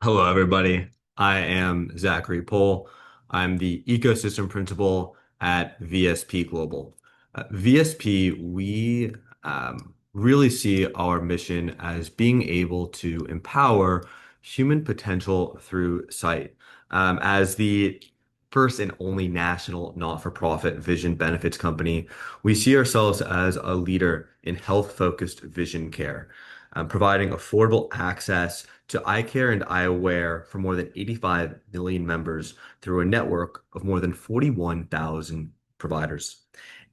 Hello, everybody. I am Zachary Poll. I'm the ecosystem principal at VSP Global. VSP, we really see our mission as being able to empower human potential through sight. As the first and only national not-for-profit vision benefits company, we see ourselves as a leader in health-focused vision care, providing affordable access to eye care and eyewear for more than 85 million members through a network of more than 41,000 providers.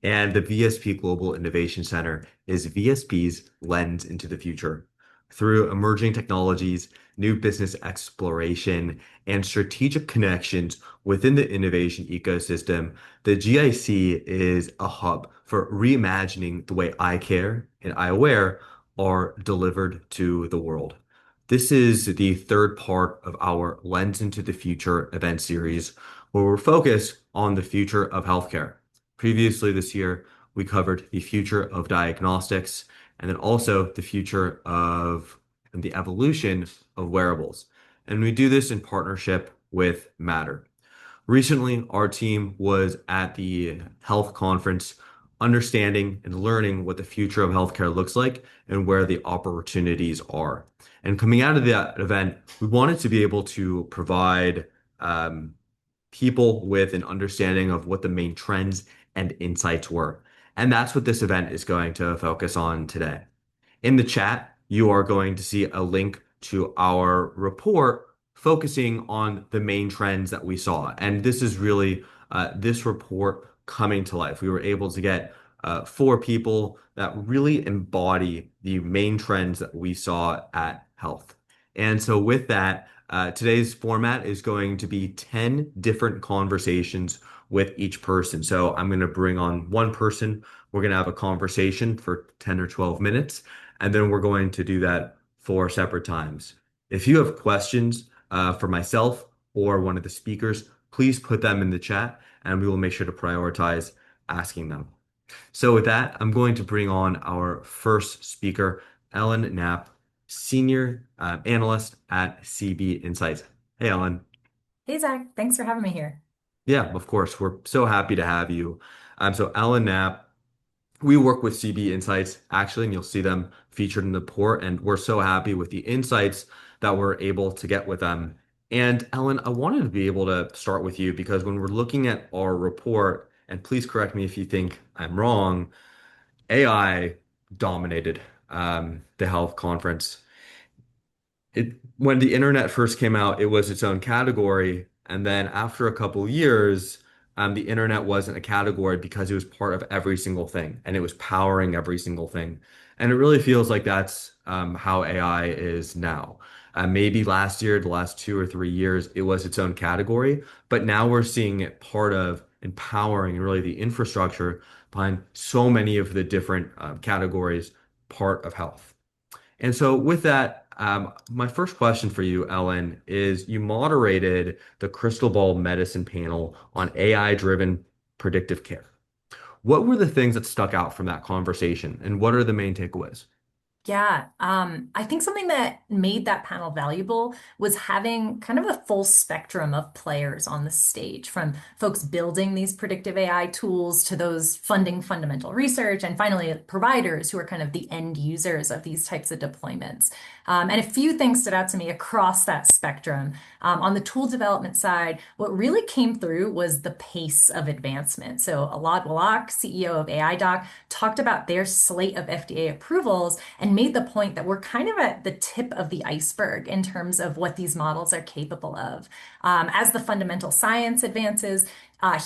And the VSP Global Innovation Center is VSP's lens into the future. Through emerging technologies, new business exploration, and strategic connections within the innovation ecosystem, the GIC is a hub for reimagining the way eye care and eyewear are delivered to the world. This is the third part of our Lens into the Future event series, where we're focused on the future of healthcare. Previously this year, we covered the future of diagnostics and then also the future of and the evolution of wearables. And we do this in partnership with Matter. Recently, our team was at the health conference, understanding and learning what the future of healthcare looks like and where the opportunities are. And coming out of that event, we wanted to be able to provide um, people with an understanding of what the main trends and insights were. And that's what this event is going to focus on today. In the chat, you are going to see a link to our report focusing on the main trends that we saw. And this is really this report coming to life. We were able to get four people that really embody the main trends that we saw at Health. And so with that, today's format is going to be 10 different conversations with each person. So I'm going to bring on one person. We're going to have a conversation for 10 or 12 minutes, and then we're going to do that four separate times. If you have questions for myself or one of the speakers, please put them in the chat, and we will make sure to prioritize asking them. So with that, I'm going to bring on our first speaker, Ellen Knapp, Senior Analyst at CB Insights. Hey, Ellen. Hey Zach, thanks for having me here. Yeah, of course. We're so happy to have you. So Ellen Knapp, we work with CB Insights actually, and you'll see them featured in the report. And we're so happy with the insights that we're able to get with them. And Ellen, I wanted to be able to start with you because when we're looking at our report, and please correct me if you think I'm wrong, AI dominated the health conference. When the internet first came out, it was its own category, and then after a couple years, the internet wasn't a category because it was part of every single thing, and it was powering every single thing. And it really feels like that's how AI is now. Maybe last year, the last 2 or 3 years, it was its own category, but now we're seeing it part of empowering and really the infrastructure behind so many of the different categories, part of health. And so, with that, my first question for you, Ellen, is you moderated the Crystal Ball Medicine panel on AI-driven predictive care. What were the things that stuck out from that conversation, and what are the main takeaways? Yeah, I think something that made that panel valuable was having kind of a full spectrum of players on the stage, from folks building these predictive AI tools to those funding fundamental research, and finally providers who are kind of the end users of these types of deployments. And a few things stood out to me across that spectrum. On the tool development side, what really came through was the pace of advancement. So Alad Wallach, CEO of AI Doc, talked about their slate of FDA approvals and made the point that we're kind of at the tip of the iceberg in terms of what these models are capable of. As the fundamental science advances,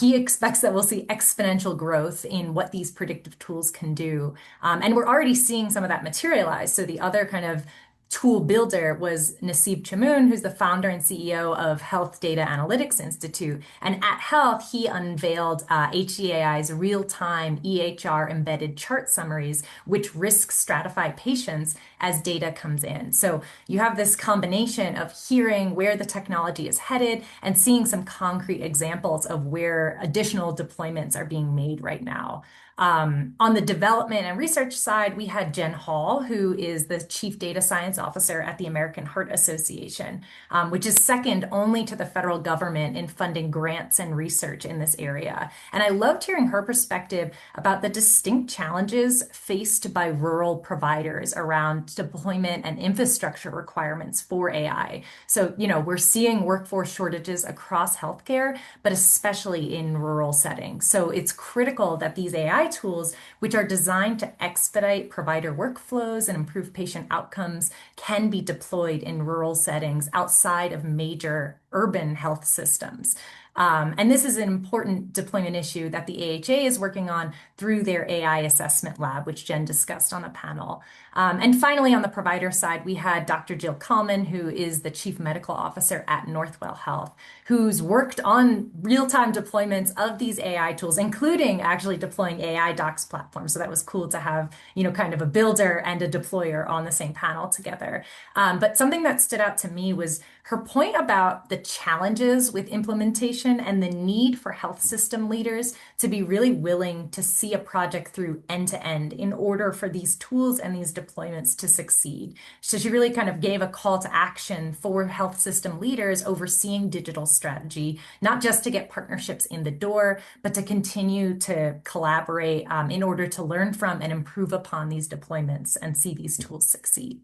he expects that we'll see exponential growth in what these predictive tools can do. And we're already seeing some of that materialize. So the other kind of tool builder was Naseeb Chamoun, who's the founder and CEO of Health Data Analytics Institute. And at Health, he unveiled HDAI's real-time EHR embedded chart summaries, which risk stratify patients as data comes in. So you have this combination of hearing where the technology is headed and seeing some concrete examples of where additional deployments are being made right now. On the development and research side, we had Jen Hall, who is the Chief Data Science Officer at the American Heart Association, which is second only to the federal government in funding grants and research in this area. And I loved hearing her perspective about the distinct challenges faced by rural providers around deployment and infrastructure requirements for AI. So, we're seeing workforce shortages across healthcare, but especially in rural settings. So it's critical that these AI tools, which are designed to expedite provider workflows and improve patient outcomes, can be deployed in rural settings outside of major urban health systems. And this is an important deployment issue that the AHA is working on through their AI assessment lab, which Jen discussed on the panel. And finally, on the provider side, we had Dr. Jill Kalman, who is the Chief Medical Officer at Northwell Health, who's worked on real-time deployments of these AI tools, including actually deploying AI docs platforms. So that was cool to have, kind of a builder and a deployer on the same panel together. But something that stood out to me was her point about the challenges with implementation and the need for health system leaders to be really willing to see a project through end to end in order for these tools and these deployments to succeed. So she really kind of gave a call to action for health system leaders overseeing digital strategy, not just to get partnerships in the door, but to continue to collaborate in order to learn from and improve upon these deployments and see these tools succeed.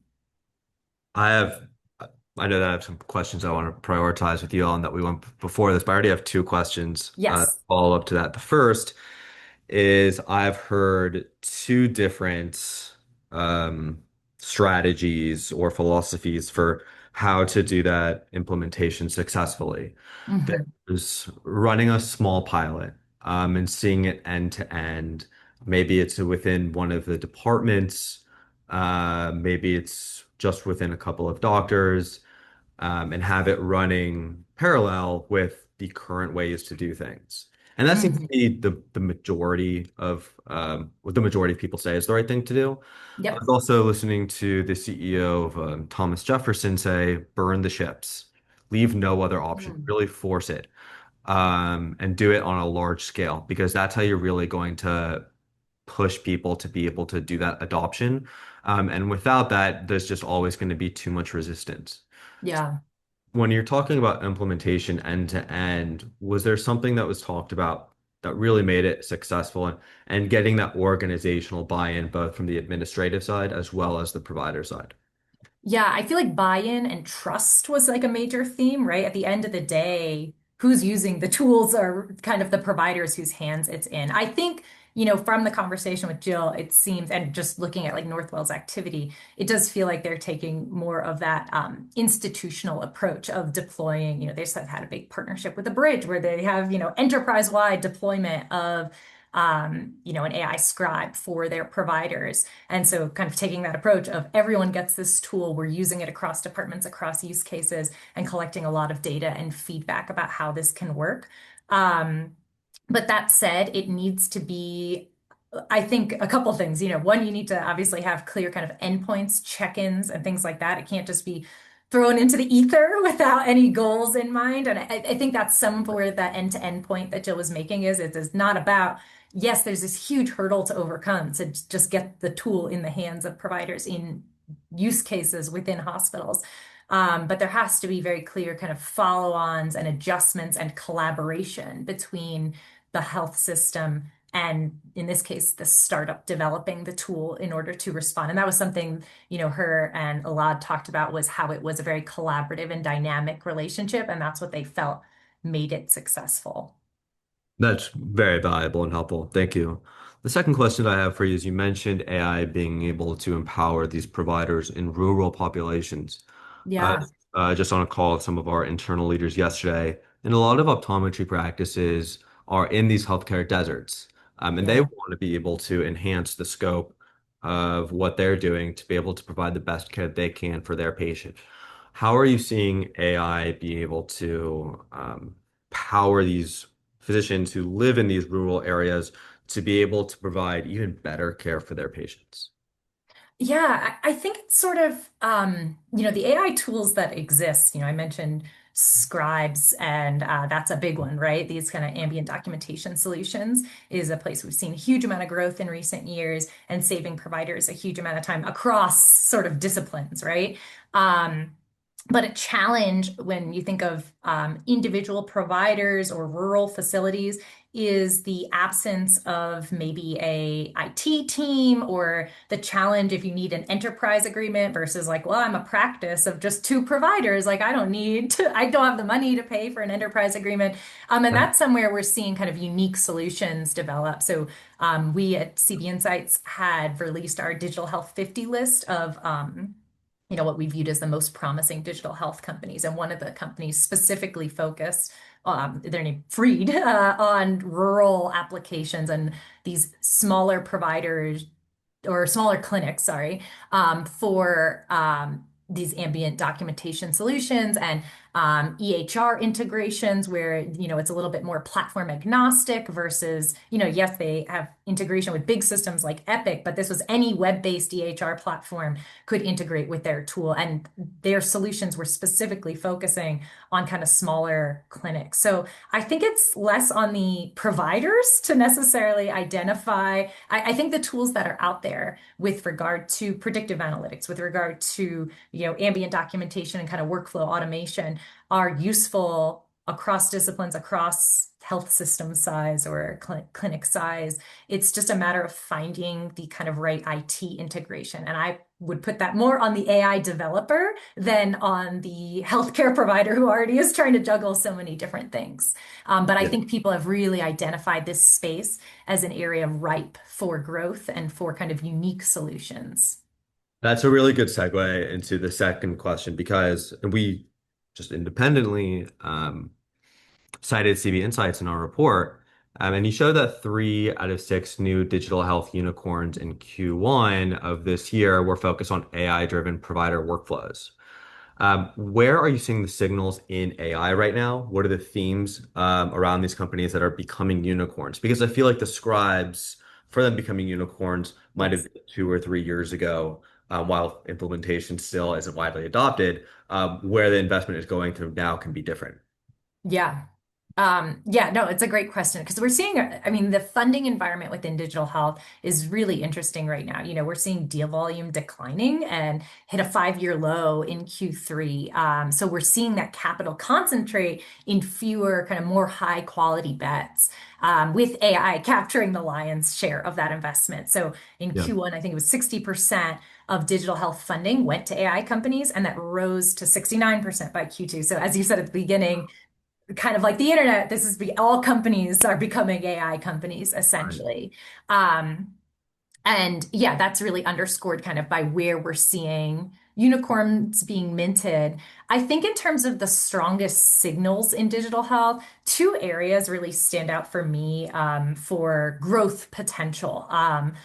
I have, I know that I have some questions I want to prioritize with you on that we went before this, but I already have two questions Yes. follow up to that. The first is I've heard two different strategies or philosophies for how to do that implementation successfully. Mhm. There's running a small pilot and seeing it end to end. Maybe it's within one of the departments, maybe it's just within a couple of doctors and have it running parallel with the current ways to do things. And that seems to Mhm. be the majority of what the majority of people say is the right thing to do. I Yep. was also listening to the CEO of Thomas Jefferson say, burn the ships, leave no other option, Mm. really force it, and do it on a large scale because that's how you're really going to push people to be able to do that adoption. And without that, there's just always going to be too much resistance. Yeah. When you're talking about implementation end to end, was there something that was talked about that really made it successful and getting that organizational buy-in both from the administrative side as well as the provider side? Yeah, I feel like buy-in and trust was like a major theme, right? At the end of the day, who's using the tools are kind of the providers whose hands it's in. I think, from the conversation with Jill, it seems, and just looking at like Northwell's activity, it does feel like they're taking more of that institutional approach of deploying. They just have had a big partnership with the Bridge where they have, enterprise-wide deployment of an AI scribe for their providers. And so kind of taking that approach of everyone gets this tool, we're using it across departments, across use cases, and collecting a lot of data and feedback about how this can work. Um, but that said, it needs to be, I think, a couple things. One, you need to obviously have clear kind of endpoints, check-ins, and things like that. It can't just be thrown into the ether without any goals in mind. And I think that's some where that end-to-end point that Jill was making is it is not about, yes, there's this huge hurdle to overcome to just get the tool in the hands of providers in use cases within hospitals. But there has to be very clear kind of follow-ons and adjustments and collaboration between the health system and in this case, the startup developing the tool in order to respond. And that was something, her and Elad talked about was how it was a very collaborative and dynamic relationship. And that's what they felt made it successful. That's very valuable and helpful. Thank you. The second question I have for you is you mentioned AI being able to empower these providers in rural populations. Uh, Yeah. just on a call with some of our internal leaders yesterday, and a lot of optometry practices are in these healthcare deserts, and they Yeah. want to be able to enhance the scope of what they're doing to be able to provide the best care they can for their patient. How are you seeing AI be able to power these physicians who live in these rural areas to be able to provide even better care for their patients? Yeah, I think it's sort of, the AI tools that exist, I mentioned scribes, and that's a big one, right? These kind of ambient documentation solutions is a place we've seen a huge amount of growth in recent years and saving providers a huge amount of time across sort of disciplines, right? Um, but a challenge when you think of individual providers or rural facilities is the absence of maybe a IT team, or the challenge if you need an enterprise agreement versus like, well, I'm a practice of just two providers. Like I don't have the money to pay for an enterprise agreement. And Yeah. that's somewhere we're seeing kind of unique solutions develop. So we at CB Insights had released our digital health 50 list of what we viewed as the most promising digital health companies. And one of the companies specifically focused, they're named Freed, on rural applications and these smaller providers or smaller clinics, sorry, for these ambient documentation solutions and EHR integrations where, it's a little bit more platform agnostic versus, yes, they have integration with big systems like Epic, but this was any web-based EHR platform could integrate with their tool. And their solutions were specifically focusing on kind of smaller clinics. So I think it's less on the providers to necessarily identify. I think the tools that are out there with regard to predictive analytics, with regard to, ambient documentation and kind of workflow automation are useful across disciplines, across health system size or clinic size. It's just a matter of finding the kind of right IT integration. And I would put that more on the AI developer than on the healthcare provider who already is trying to juggle so many different things. But I Yeah. think people have really identified this space as an area ripe for growth and for kind of unique solutions. That's a really good segue into the second question because we just independently cited CB Insights in our report. And you showed that 3 out of 6 new digital health unicorns in Q1 of this year were focused on AI-driven provider workflows. Where are you seeing the signals in AI right now? What are the themes around these companies that are becoming unicorns? Because I feel like the scribes for them becoming unicorns might have Yes. been 2 or 3 years ago, while implementation still isn't widely adopted. Where the investment is going to now can be different. Yeah. Yeah, no, it's a great question because we're seeing, I mean, the funding environment within digital health is really interesting right now. We're seeing deal volume declining and hit a 5-year low in Q3. So we're seeing that capital concentrate in fewer, kind of more high quality bets, with AI capturing the lion's share of that investment. So in Yeah. Q1, I think it was 60% of digital health funding went to AI companies, and that rose to 69% by Q2. So as you said at the beginning, kind of like the internet, all companies are becoming AI companies Right. essentially. And yeah, that's really underscored kind of by where we're seeing unicorns being minted. I think in terms of the strongest signals in digital health, two areas really stand out for me for growth potential.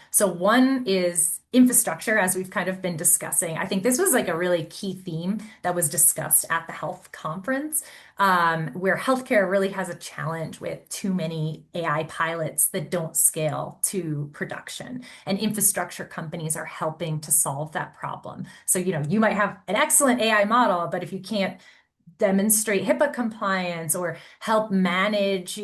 So one is infrastructure, as we've kind of been discussing. I think this was like a really key theme that was discussed at the health conference, where healthcare really has a challenge with too many AI pilots that don't scale to production. And infrastructure companies are helping to solve that problem. So, you might have an excellent AI model, but if you can't demonstrate HIPAA compliance or help manage,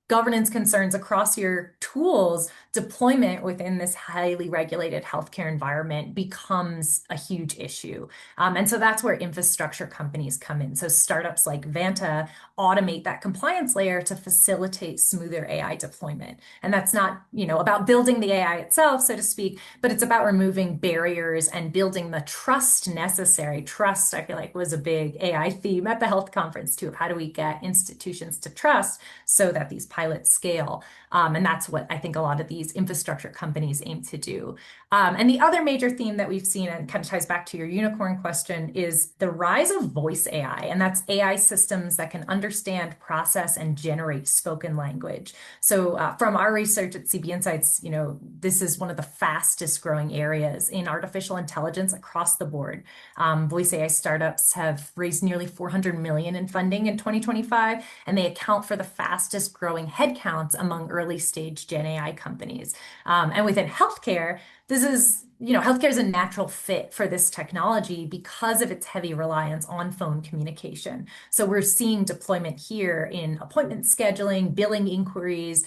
governance concerns across your tools, deployment within this highly regulated healthcare environment becomes a huge issue. And so that's where infrastructure companies come in. So startups like Vanta automate that compliance layer to facilitate smoother AI deployment. And that's not, about building the AI itself, so to speak, but it's about removing barriers and building the trust necessary. Trust, I feel like, was a big AI theme at the health conference too, of how do we get institutions to trust so that these pilots scale. And that's what I think a lot of these infrastructure companies aim to do. And the other major theme that we've seen, and kind of ties back to your unicorn question, is the rise of voice AI. And that's AI systems that can understand, process, and generate spoken language. So from our research at CB Insights, this is one of the fastest growing areas in artificial intelligence across the board. Voice AI startups have raised nearly 400 million in funding in 2025, and they account for the fastest growing headcounts among early stage Gen AI companies. And within healthcare, this is, healthcare is a natural fit for this technology because of its heavy reliance on phone communication. So we're seeing deployment here in appointment scheduling, billing inquiries,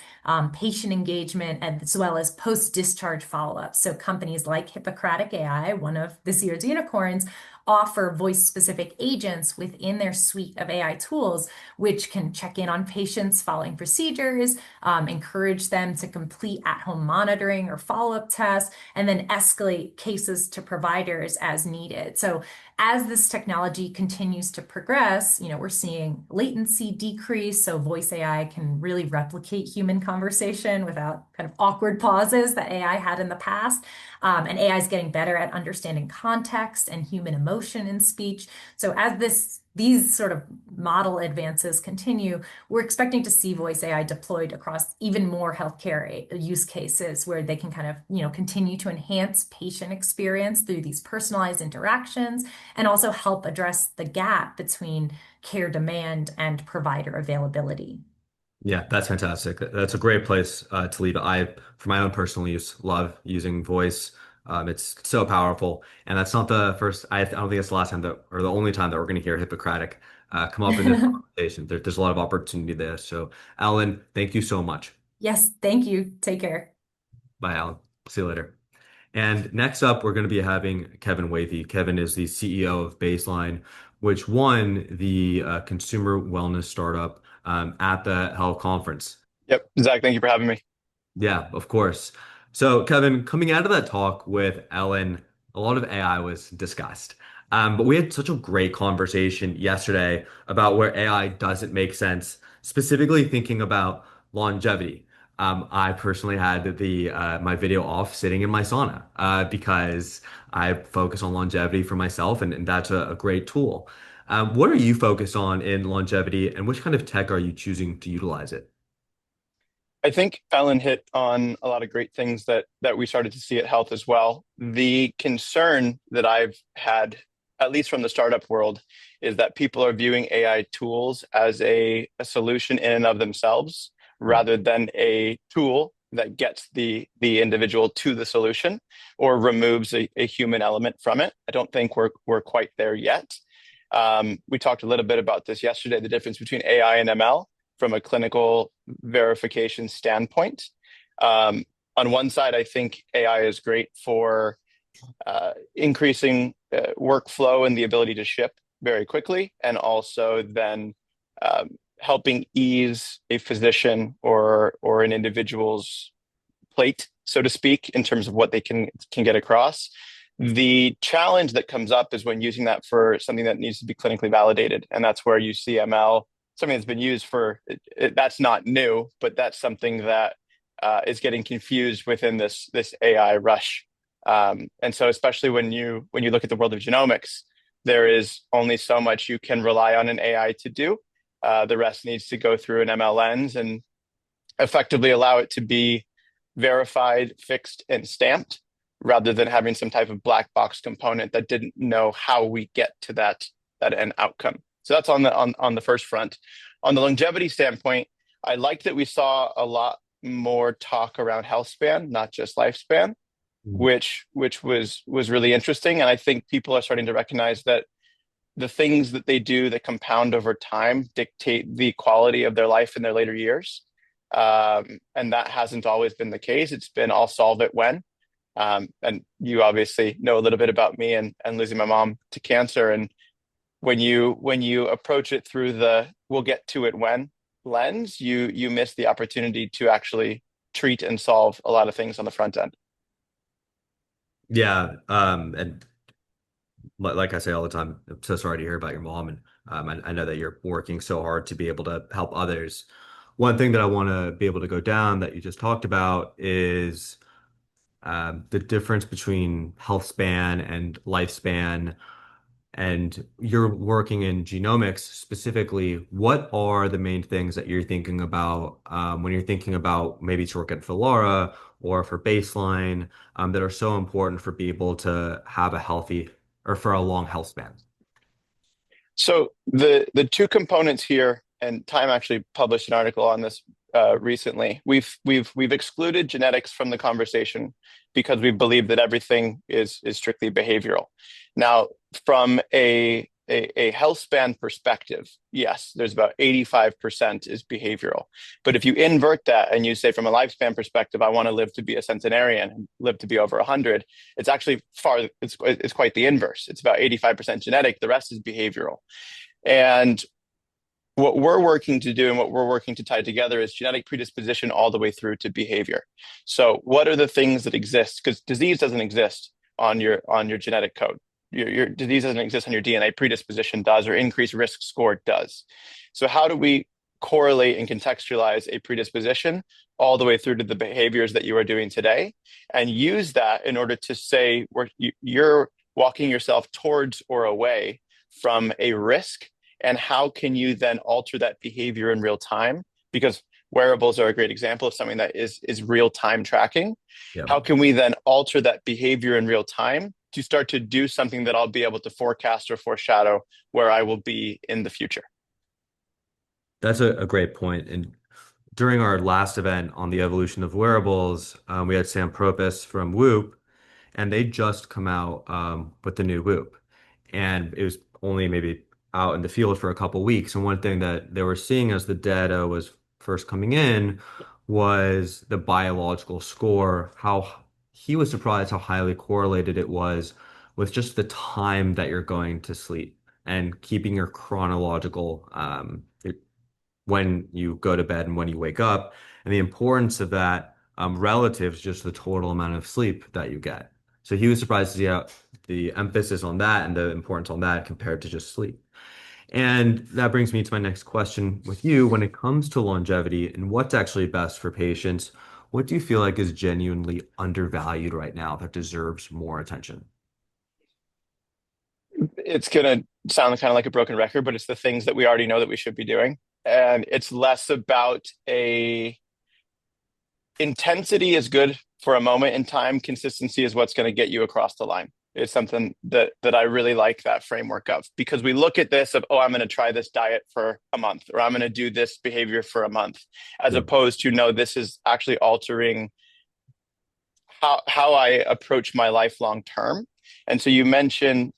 patient engagement, as well as post-discharge follow-up. So companies like Hippocratic AI, one of this year's unicorns, offer voice-specific agents within their suite of AI tools, which can check in on patients following procedures, encourage them to complete at-home monitoring or follow-up tests, and then escalate cases to providers as needed. So as this technology continues to progress, we're seeing latency decrease. So voice AI can really replicate human conversation without kind of awkward pauses that AI had in the past. And AI is getting better at understanding context and human emotion in speech. So as these sort of model advances continue, we're expecting to see voice AI deployed across even more healthcare use cases where they can kind of, continue to enhance patient experience through these personalized interactions and also help address the gap between care demand and provider availability. Yeah, that's fantastic. That's a great place to leave it. For my own personal use, love using voice. It's so powerful, and that's not the first. I don't think it's the last time that, or the only time that we're going to hear Hippocratic come up in this conversation. There's a lot of opportunity there. So, Alan, thank you so much. Yes, thank you. Take care. Bye, Alan. See you later. And next up, we're going to be having Kevin Wathey. Kevin is the CEO of Baseline, which won the consumer wellness startup at the Health Conference. Yep. Zach, thank you for having me. Yeah, of course. So, Kevin, coming out of that talk with Ellen, a lot of AI was discussed. But we had such a great conversation yesterday about where AI doesn't make sense, specifically thinking about longevity. I personally had the my video off sitting in my sauna because I focus on longevity for myself, and that's a great tool. What are you focused on in longevity, and which kind of tech are you choosing to utilize it? I think Ellen hit on a lot of great things that we started to see at Health as well. The concern that I've had, at least from the startup world, is that people are viewing AI tools as a solution in and of themselves rather than a tool that gets the individual to the solution or removes a human element from it. I don't think we're quite there yet. We talked a little bit about this yesterday, the difference between AI and ML from a clinical verification standpoint. On one side, I think AI is great for increasing workflow and the ability to ship very quickly, and also then helping ease a physician or an individual's plate, so to speak, in terms of what they can get across. The challenge that comes up is when using that for something that needs to be clinically validated, and that's where you see ML, something that's been used for. That's not new, but that's something that is getting confused within this AI rush. And so, especially when you look at the world of genomics, there is only so much you can rely on an AI to do. The rest needs to go through an ML lens and effectively allow it to be verified, fixed, and stamped, rather than having some type of black box component that didn't know how we get to that end outcome. So that's on the first front. On the longevity standpoint, I liked that we saw a lot more talk around health span, not just lifespan, which was really interesting. And I think people are starting to recognize that the things that they do that compound over time dictate the quality of their life in their later years. And that hasn't always been the case. It's been I'll solve it when. And you obviously know a little bit about me and losing my mom to cancer. And when you approach it through the we'll get to it when lens, you miss the opportunity to actually treat and solve a lot of things on the front end. Yeah, and like I say all the time, I'm so sorry to hear about your mom, and I know that you're working so hard to be able to help others. One thing that I want to be able to go down that you just talked about is the difference between health span and lifespan. And you're working in genomics specifically. What are the main things that you're thinking about when you're thinking about maybe to work at Philara or for Baseline that are so important for people to have a healthy or for a long health span? So the two components here, and Time actually published an article on this recently. We've excluded genetics from the conversation because we believe that everything is strictly behavioral. Now, from a health span perspective, yes, there's about 85% is behavioral. But if you invert that and you say from a lifespan perspective, I want to live to be a centenarian and live to be over 100, it's actually it's quite the inverse. It's about 85% genetic, the rest is behavioral. And what we're working to do and what we're working to tie together is genetic predisposition all the way through to behavior. So what are the things that exist? Because disease doesn't exist on your genetic code. Your disease doesn't exist on your DNA. Predisposition does, or increased risk score does. So how do we correlate and contextualize a predisposition all the way through to the behaviors that you are doing today, and use that in order to say where you're walking yourself towards or away from a risk, and how can you then alter that behavior in real time? Because wearables are a great example of something that is real time tracking. Yeah. How can we then alter that behavior in real time to start to do something that I'll be able to forecast or foreshadow where I will be in the future? That's a great point. And during our last event on the evolution of wearables, we had Sam Propus from Whoop, and they just come out with the new Whoop. And it was only maybe out in the field for a couple weeks. And one thing that they were seeing as the data was first coming in was the biological score, how he was surprised how highly correlated it was with just the time that you're going to sleep and keeping your chronological when you go to bed and when you wake up, and the importance of that relative to just the total amount of sleep that you get. So he was surprised to see how the emphasis on that and the importance on that compared to just sleep. And that brings me to my next question with you. When it comes to longevity and what's actually best for patients, what do you feel like is genuinely undervalued right now that deserves more attention? It's going to sound kind of like a broken record, but it's the things that we already know that we should be doing. And it's less about a intensity is good for a moment in time. Consistency is what's going to get you across the line. It's something that I really like that framework of, because we look at this of, oh, I'm going to try this diet for a month, or I'm going to do this behavior for a month, as Yeah. opposed to, no, this is actually altering how I approach my life long term. And so you mentioned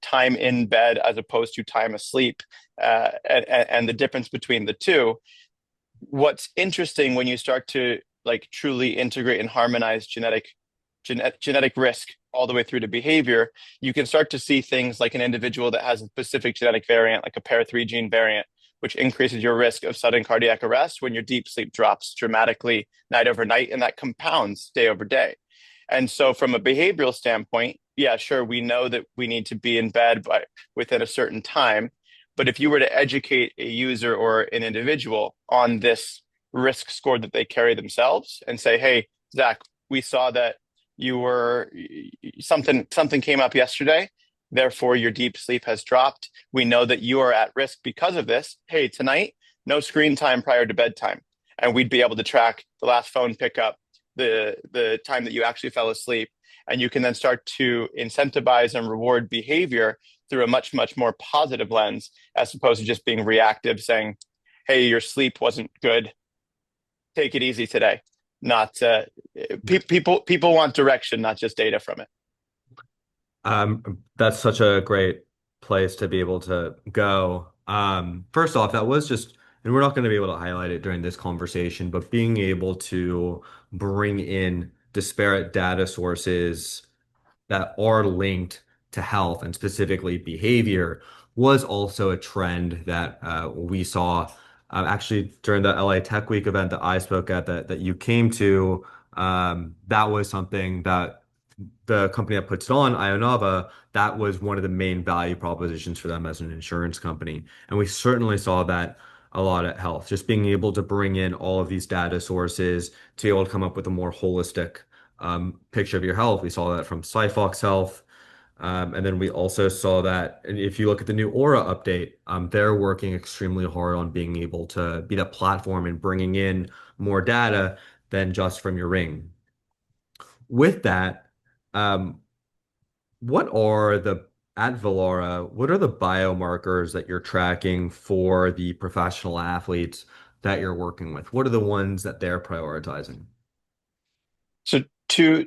time in bed as opposed to time asleep, and the difference between the two. What's interesting when you start to like truly integrate and harmonize genetic risk all the way through to behavior, you can start to see things like an individual that has a specific genetic variant, like a pair 3 gene variant, which increases your risk of sudden cardiac arrest when your deep sleep drops dramatically night over night, and that compounds day over day. And so from a behavioral standpoint, yeah, sure, we know that we need to be in bed within a certain time. But if you were to educate a user or an individual on this risk score that they carry themselves and say, hey, Zach, we saw that you were something came up yesterday, therefore your deep sleep has dropped. We know that you are at risk because of this. Hey, tonight, no screen time prior to bedtime. And we'd be able to track the last phone pickup, the time that you actually fell asleep. And you can then start to incentivize and reward behavior through a much, much more positive lens, as opposed to just being reactive, saying, hey, your sleep wasn't good, take it easy today. Not people want direction, not just data from it. That's such a great place to be able to go. First off, that was just, and we're not going to be able to highlight it during this conversation, but being able to bring in disparate data sources that are linked to health and specifically behavior was also a trend that we saw actually during the LA Tech Week event that I spoke at that you came to. That was something that the company that puts it on, Ionava, that was one of the main value propositions for them as an insurance company. And we certainly saw that a lot at Health, just being able to bring in all of these data sources to be able to come up with a more holistic picture of your health. We saw that from Cyfox Health. And then we also saw that, and if you look at the new Aura update, they're working extremely hard on being able to be that platform and bringing in more data than just from your ring. With that, um, what are the at Valora, what are the biomarkers that you're tracking for the professional athletes that you're working with? What are the ones that they're prioritizing? So two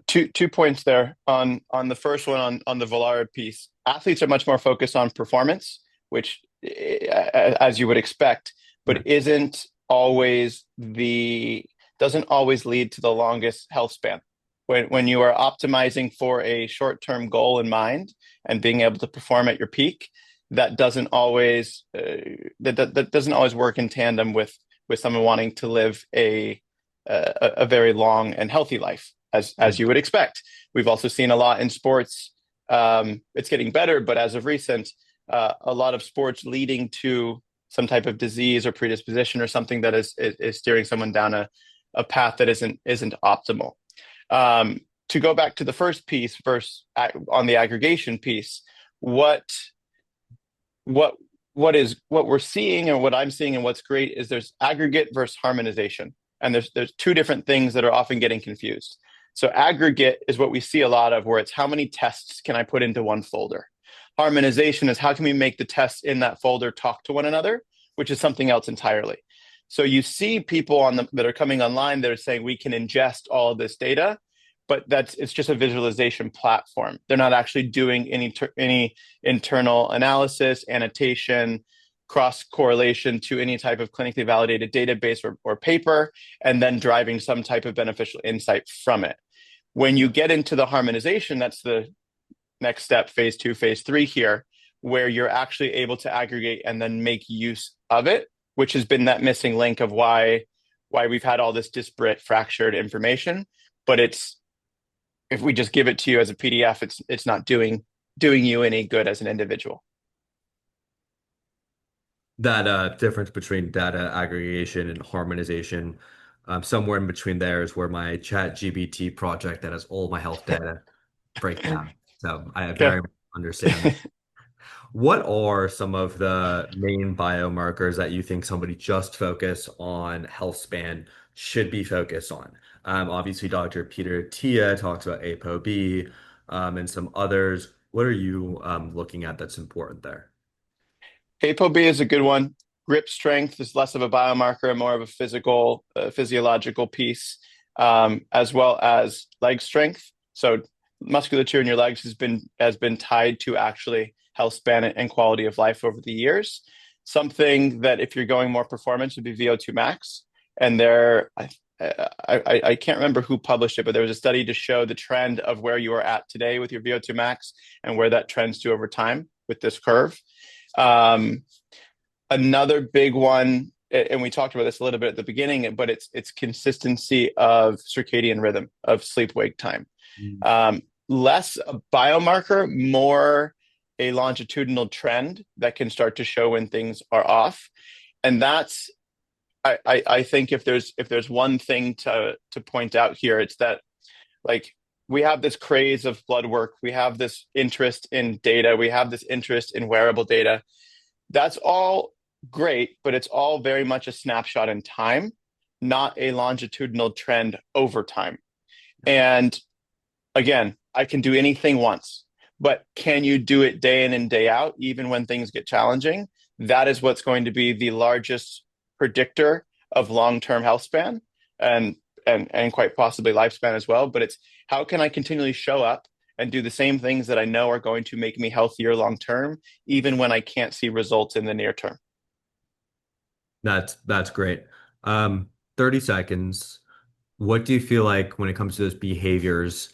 points there on the first one on the Volare piece. Athletes are much more focused on performance, which as you would expect, Right. but doesn't always lead to the longest health span. When you are optimizing for a short-term goal in mind and being able to perform at your peak, that doesn't always that doesn't always work in tandem with someone wanting to live a very long and healthy life, as you would expect. We've also seen a lot in sports. It's getting better, but as of recent, a lot of sports leading to some type of disease or predisposition or something that is steering someone down a path that isn't optimal. To go back to the first piece, first on the aggregation piece, what what what we're seeing and what I'm seeing and what's great is there's aggregate versus harmonization. And there's two different things that are often getting confused. So aggregate is what we see a lot of, where it's how many tests can I put into one folder. Harmonization is how can we make the tests in that folder talk to one another, which is something else entirely. So you see people that are coming online that are saying we can ingest all of this data, but it's just a visualization platform. They're not actually doing any internal analysis, annotation, cross correlation to any type of clinically validated database or paper, and then driving some type of beneficial insight from it. When you get into the harmonization, that's the next step, phase 2, phase 3 here, where you're actually able to aggregate and then make use of it, which has been that missing link of why we've had all this disparate, fractured information. But if we just give it to you as a PDF, it's not doing you any good as an individual. That difference between data aggregation and harmonization, somewhere in between there is where my chat GBT project that has all my health data breaks down. So I Okay. very much understand that. What are some of the main biomarkers that you think somebody just focused on health span should be focused on? Obviously, Dr. Peter Tia talks about ApoB and some others. What are you looking at that's important there? ApoB is a good one. Grip strength is less of a biomarker and more of a physiological piece, as well as leg strength. So musculature in your legs has been tied to actually health span and quality of life over the years. Something that if you're going more performance would be VO2 max. And I can't remember who published it, but there was a study to show the trend of where you are at today with your VO2 max and where that trends to over time with this curve. Another big one, and we talked about this a little bit at the beginning, but it's consistency of circadian rhythm of sleep-wake time. Less a biomarker, more a longitudinal trend that can start to show when things are off. And that's, I think if there's one thing to point out here, it's that like we have this craze of blood work, we have this interest in data, we have this interest in wearable data. That's all great, but it's all very much a snapshot in time, not a longitudinal trend over time. And again, I can do anything once, but can you do it day in and day out, even when things get challenging? That is what's going to be the largest predictor of long-term health span and quite possibly lifespan as well. But it's how can I continually show up and do the same things that I know are going to make me healthier long-term, even when I can't see results in the near term. That's great. 30 seconds. What do you feel like when it comes to those behaviors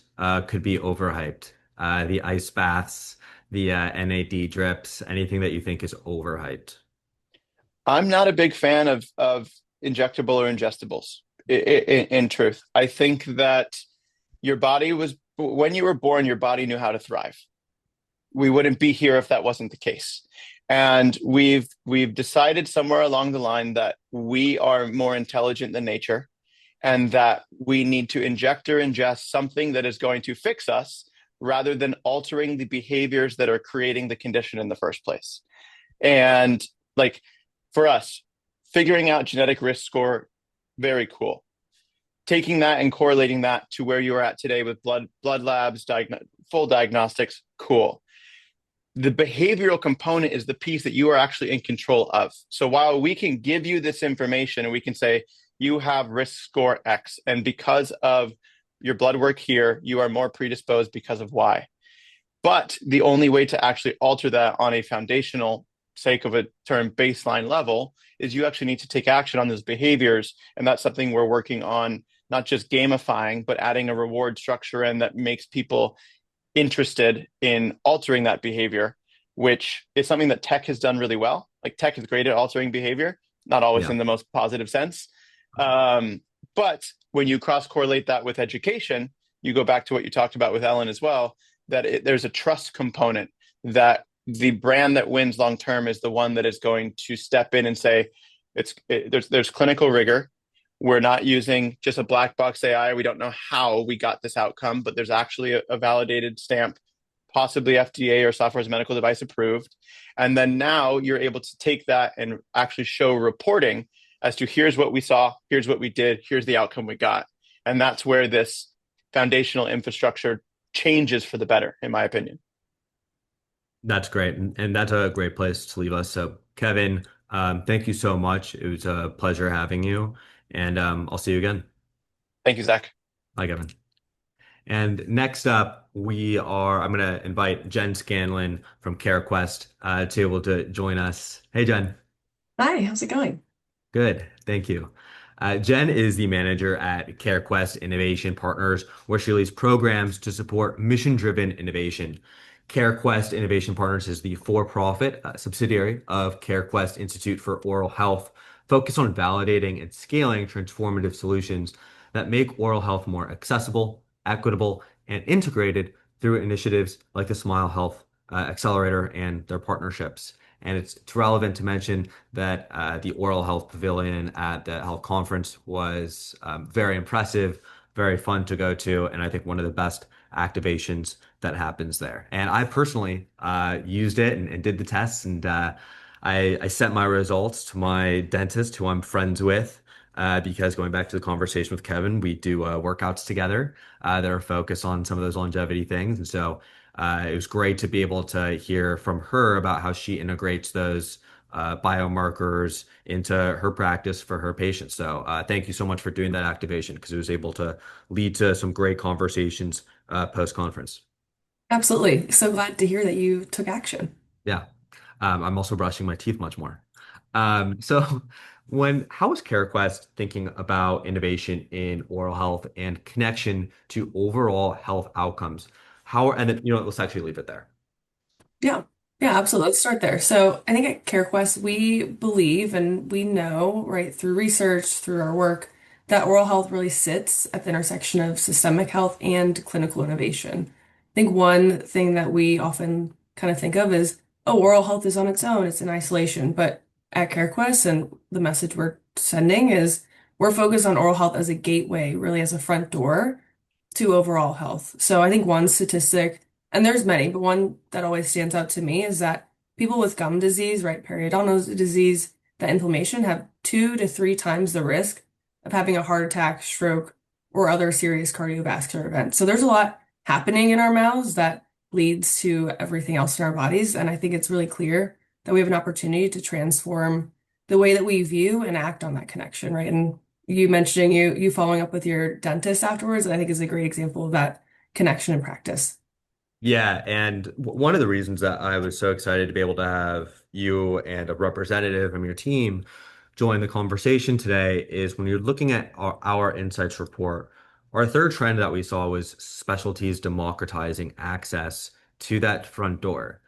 could be overhyped? The ice baths, the NAD drips, anything that you think is overhyped? I'm not a big fan of injectable or ingestibles. In truth, I think that when you were born, your body knew how to thrive. We wouldn't be here if that wasn't the case. And we've decided somewhere along the line that we are more intelligent than nature, and that we need to inject or ingest something that is going to fix us rather than altering the behaviors that are creating the condition in the first place. And like for us, figuring out genetic risk score, very cool. Taking that and correlating that to where you are at today with blood labs, full diagnostics, cool. The behavioral component is the piece that you are actually in control of. So while we can give you this information and we can say, you have risk score X, and because of your blood work here, you are more predisposed because of Y. But the only way to actually alter that on a foundational, sake of a term, baseline level is you actually need to take action on those behaviors. And that's something we're working on, not just gamifying, but adding a reward structure in that makes people interested in altering that behavior, which is something that tech has done really well. Like tech is great at altering behavior, not always Yeah. in the most positive sense. But when you cross correlate that with education, you go back to what you talked about with Ellen as well, that there's a trust component that the brand that wins long term is the one that is going to step in and say, there's clinical rigor. We're not using just a black box AI. We don't know how we got this outcome, but there's actually a validated stamp, possibly FDA or software as a medical device approved. And then now you're able to take that and actually show reporting as to here's what we saw, here's what we did, here's the outcome we got. And that's where this foundational infrastructure changes for the better, in my opinion. That's great. And that's a great place to leave us. So, Kevin, thank you so much. It was a pleasure having you. And I'll see you again. Thank you, Zach. Bye, Kevin. And next up, I'm going to invite Jenn Scanlon from CareQuest to be able to join us. Hey, Jenn. Hi, how's it going? Good. Thank you. Jenn is the manager at CareQuest Innovation Partners, where she leads programs to support mission-driven innovation. CareQuest Innovation Partners is the for-profit subsidiary of CareQuest Institute for Oral Health, focused on validating and scaling transformative solutions that make oral health more accessible, equitable, and integrated through initiatives like the Smile Health Accelerator and their partnerships. And it's relevant to mention that the Oral Health Pavilion at the health conference was very impressive, very fun to go to, and I think one of the best activations that happens there. And I personally used it and did the tests, and I sent my results to my dentist, who I'm friends with, because going back to the conversation with Kevin, we do workouts together that are focused on some of those longevity things. And so it was great to be able to hear from her about how she integrates those biomarkers into her practice for her patients. So thank you so much for doing that activation, because it was able to lead to some great conversations post-conference. Absolutely. So glad to hear that you took action. Yeah. I'm also brushing my teeth much more. So how is CareQuest thinking about innovation in oral health and connection to overall health outcomes? And then, let's actually leave it there. Yeah. Yeah, absolutely. Let's start there. So I think at CareQuest, we believe and we know, right, through research, through our work, that oral health really sits at the intersection of systemic health and clinical innovation. I think one thing that we often kind of think of is, oh, oral health is on its own, it's in isolation. But at CareQuest, and the message we're sending is we're focused on oral health as a gateway, really as a front door to overall health. So I think one statistic, and there's many, but one that always stands out to me is that people with gum disease, right, periodontal disease, that inflammation have 2 to 3 times the risk of having a heart attack, stroke, or other serious cardiovascular event. So there's a lot happening in our mouths that leads to everything else in our bodies. And I think it's really clear that we have an opportunity to transform the way that we view and act on that connection, right? And you mentioning you following up with your dentist afterwards, I think is a great example of that connection in practice. Yeah, and one of the reasons that I was so excited to be able to have you and a representative from your team join the conversation today is when you're looking at our insights report, our third trend that we saw was specialties democratizing access to that front door.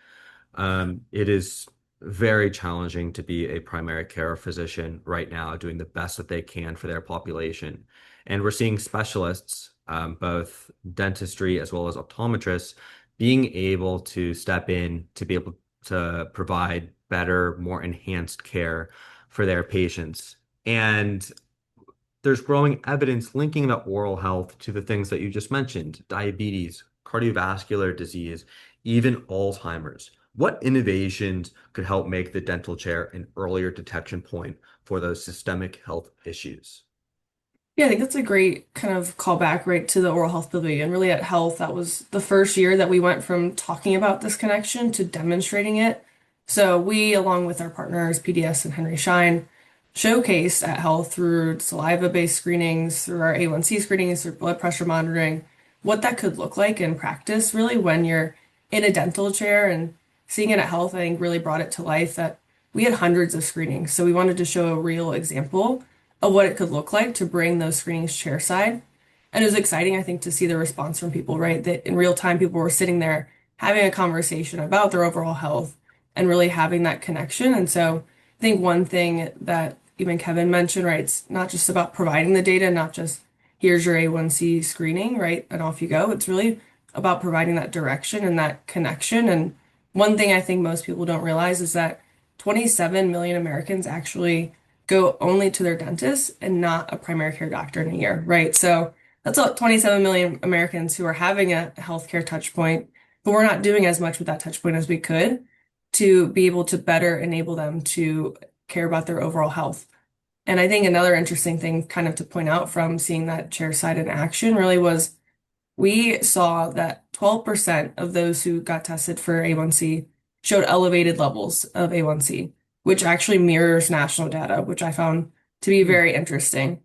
It is very challenging to be a primary care physician right now, doing the best that they can for their population. And we're seeing specialists, both dentistry as well as optometrists, being able to step in to be able to provide better, more enhanced care for their patients. And there's growing evidence linking the oral health to the things that you just mentioned: diabetes, cardiovascular disease, even Alzheimer's. What innovations could help make the dental chair an earlier detection point for those systemic health issues? Yeah, I think that's a great kind of callback right to the oral health pavilion. Really at Health, that was the first year that we went from talking about this connection to demonstrating it. So we, along with our partners, PDS and Henry Schein, showcased at Health through saliva-based screenings, through our A1C screenings, through blood pressure monitoring, what that could look like in practice, really, when you're in a dental chair. And seeing it at Health, I think really brought it to life that we had hundreds of screenings. So we wanted to show a real example of what it could look like to bring those screenings chairside. And it was exciting, I think, to see the response from people, right? That in real time, people were sitting there having a conversation about their overall health and really having that connection. And so I think one thing that even Kevin mentioned, right? It's not just about providing the data, not just here's your A1C screening, right? And off you go. It's really about providing that direction and that connection. And one thing I think most people don't realize is that 27 million Americans actually go only to their dentist and not a primary care doctor in a year, right? So that's about 27 million Americans who are having a healthcare touch point, but we're not doing as much with that touch point as we could to be able to better enable them to care about their overall health. And I think another interesting thing kind of to point out from seeing that chair side in action really was we saw that 12% of those who got tested for A1C showed elevated levels of A1C, which actually mirrors national data, which I found to be very interesting.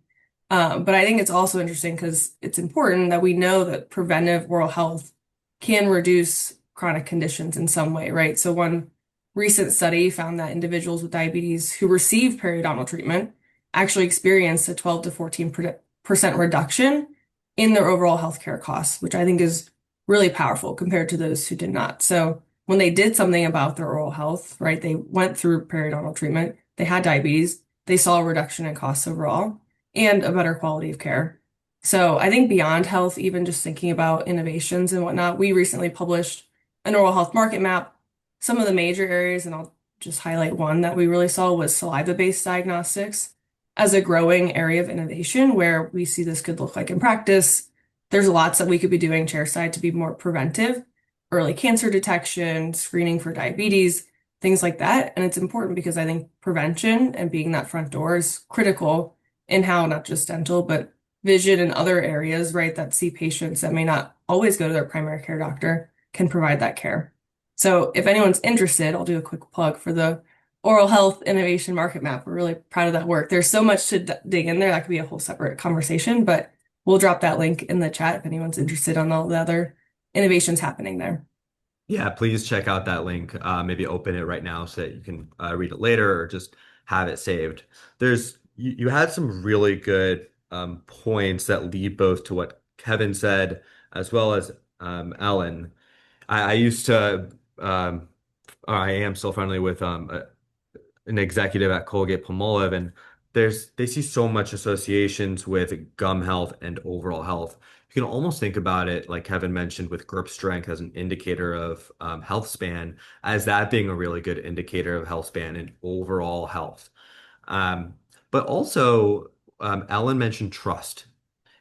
But I think it's also interesting because it's important that we know that preventive oral health can reduce chronic conditions in some way, right? So one recent study found that individuals with diabetes who received periodontal treatment actually experienced a 12 to 14% reduction in their overall healthcare costs, which I think is really powerful compared to those who did not. So when they did something about their oral health, right, they went through periodontal treatment, they had diabetes, they saw a reduction in costs overall and a better quality of care. So I think beyond health, even just thinking about innovations and whatnot, we recently published an oral health market map. Some of the major areas, and I'll just highlight one that we really saw was saliva-based diagnostics as a growing area of innovation where we see this could look like in practice. There's lots that we could be doing chairside to be more preventive, early cancer detection, screening for diabetes, things like that. And it's important because I think prevention and being that front door is critical in how not just dental, but vision and other areas, right, that see patients that may not always go to their primary care doctor can provide that care. So if anyone's interested, I'll do a quick plug for the Oral Health Innovation Market Map. We're really proud of that work. There's so much to dig in there. That could be a whole separate conversation, but we'll drop that link in the chat if anyone's interested on all the other innovations happening there. Yeah, please check out that link. Maybe open it right now so that you can read it later or just have it saved. You had some really good points that lead both to what Kevin said as well as Ellen. I used to, I am still friendly with an executive at Colgate-Palmolive, and they see so much associations with gum health and overall health. You can almost think about it, like Kevin mentioned, with grip strength as an indicator of health span, as that being a really good indicator of health span and overall health. But also, Ellen mentioned trust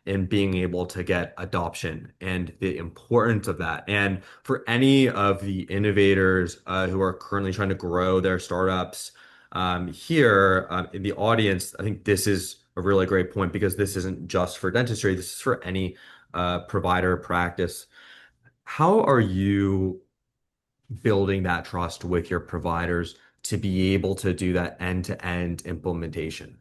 and being able to get adoption and the importance of that. And for any of the innovators who are currently trying to grow their startups here in the audience, I think this is a really great point because this isn't just for dentistry, this is for any provider practice. How are you building that trust with your providers to be able to do that end-to-end implementation?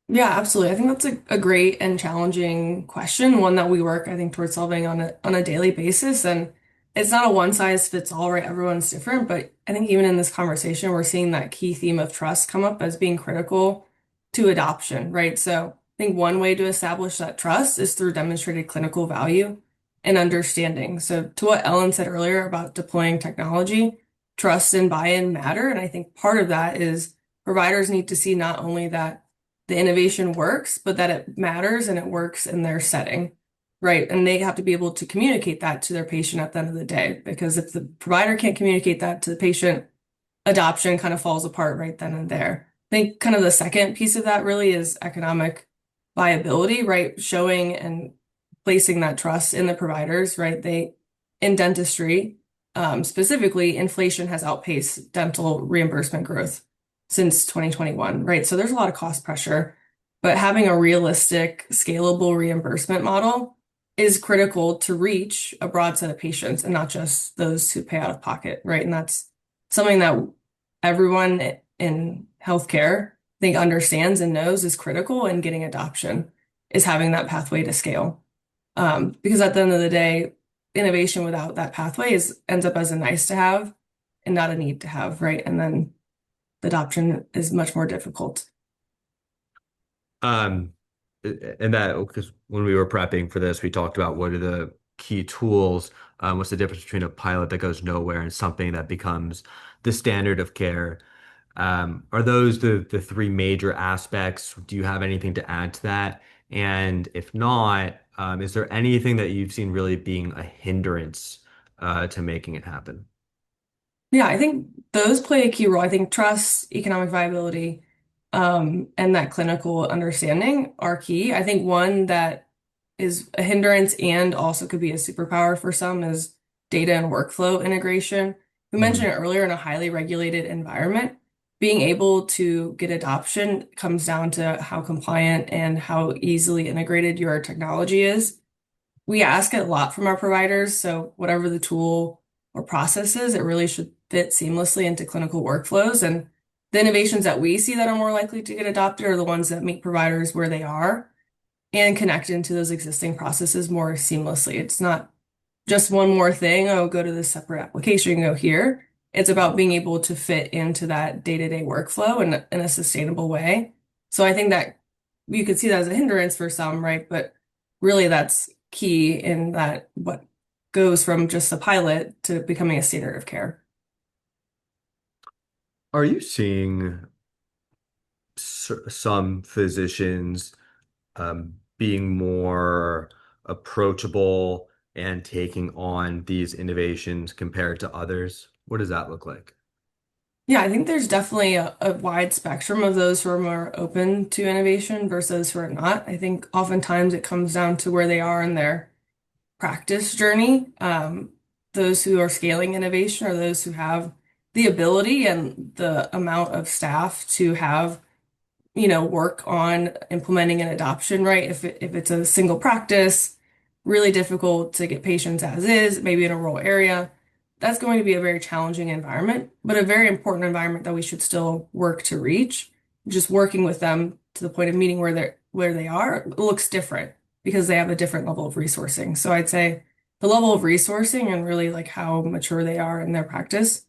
Yeah, absolutely. I think that's a great and challenging question, one that we work, I think, towards solving on a daily basis. And it's not a one size fits all, right? Everyone's different, but I think even in this conversation, we're seeing that key theme of trust come up as being critical to adoption, right? So I think one way to establish that trust is through demonstrated clinical value and understanding. So to what Ellen said earlier about deploying technology, trust and buy-in matter. And I think part of that is providers need to see not only that the innovation works, but that it matters and it works in their setting, right? And they have to be able to communicate that to their patient at the end of the day, because if the provider can't communicate that to the patient, adoption kind of falls apart right then and there. I think kind of the second piece of that really is economic viability, right? Showing and placing that trust in the providers, right? In dentistry, specifically, inflation has outpaced dental reimbursement growth since 2021, right? So there's a lot of cost pressure. but having a realistic, scalable reimbursement model is critical to reach a broad set of patients and not just those who pay out of pocket, right? And that's something that everyone in healthcare, I think, understands and knows is critical in getting adoption, is having that pathway to scale. Because at the end of the day, innovation without that pathway ends up as a nice to have and not a need to have, right? And then the adoption is much more difficult. Um, and that because when we were prepping for this, we talked about what are the key tools. What's the difference between a pilot that goes nowhere and something that becomes the standard of care? Are those the three major aspects? Do you have anything to add to that? And if not, is there anything that you've seen really being a hindrance to making it happen? Yeah, I think those play a key role. I think trust, economic viability, and that clinical understanding are key. I think one that is a hindrance and also could be a superpower for some is data and workflow integration. We mentioned Mhm. it earlier in a highly regulated environment. Being able to get adoption comes down to how compliant and how easily integrated your technology is. We ask it a lot from our providers, so whatever the tool or process is, it really should fit seamlessly into clinical workflows. And the innovations that we see that are more likely to get adopted are the ones that meet providers where they are and connect into those existing processes more seamlessly. It's not just one more thing, oh, go to this separate application, go here. It's about being able to fit into that day-to-day workflow in a sustainable way. So I think that you could see that as a hindrance for some, right? But really that's key in that what goes from just a pilot to becoming a standard of care. Are you seeing some physicians being more approachable and taking on these innovations compared to others? What does that look like? Yeah, I think there's definitely a wide spectrum of those who are more open to innovation versus who are not. I think oftentimes it comes down to where they are in their practice journey. Those who are scaling innovation are those who have the ability and the amount of staff to have work on implementing an adoption, right? If it's a single practice, really difficult to get patients as is, maybe in a rural area, that's going to be a very challenging environment, but a very important environment that we should still work to reach. Just working with them to the point of meeting where they are looks different because they have a different level of resourcing. So I'd say the level of resourcing and really like how mature they are in their practice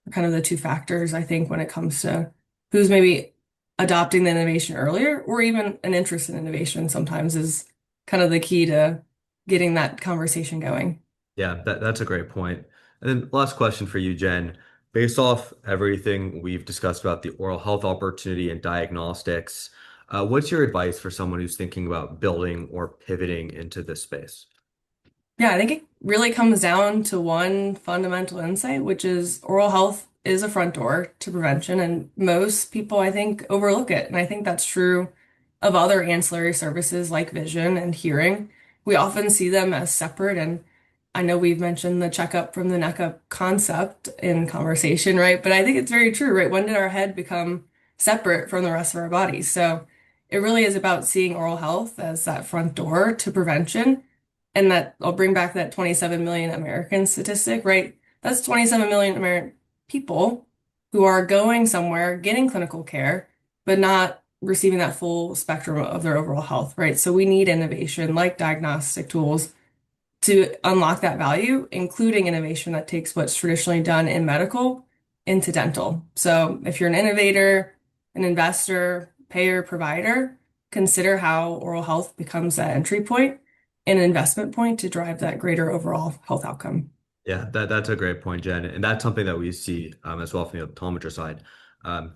are kind of the two factors I think when it comes to who's maybe adopting the innovation earlier or even an interest in innovation sometimes is kind of the key to getting that conversation going. Yeah, that's a great point. And then last question for you, Jen. Based off everything we've discussed about the oral health opportunity and diagnostics, what's your advice for someone who's thinking about building or pivoting into this space? Yeah, I think it really comes down to one fundamental insight, which is oral health is a front door to prevention, and most people, I think, overlook it. And I think that's true of other ancillary services like vision and hearing. We often see them as separate, and I know we've mentioned the checkup from the neck up concept in conversation, right? But I think it's very true, right? When did our head become separate from the rest of our body? So it really is about seeing oral health as that front door to prevention and that I'll bring back that 27 million American statistic, right? That's 27 million American people who are going somewhere, getting clinical care, but not receiving that full spectrum of their overall health, right? So we need innovation like diagnostic tools to unlock that value, including innovation that takes what's traditionally done in medical into dental. So if you're an innovator, an investor, payer, provider, consider how oral health becomes that entry point and an investment point to drive that greater overall health outcome. Yeah, that's a great point, Jen. And that's something that we see as well from the optometry side.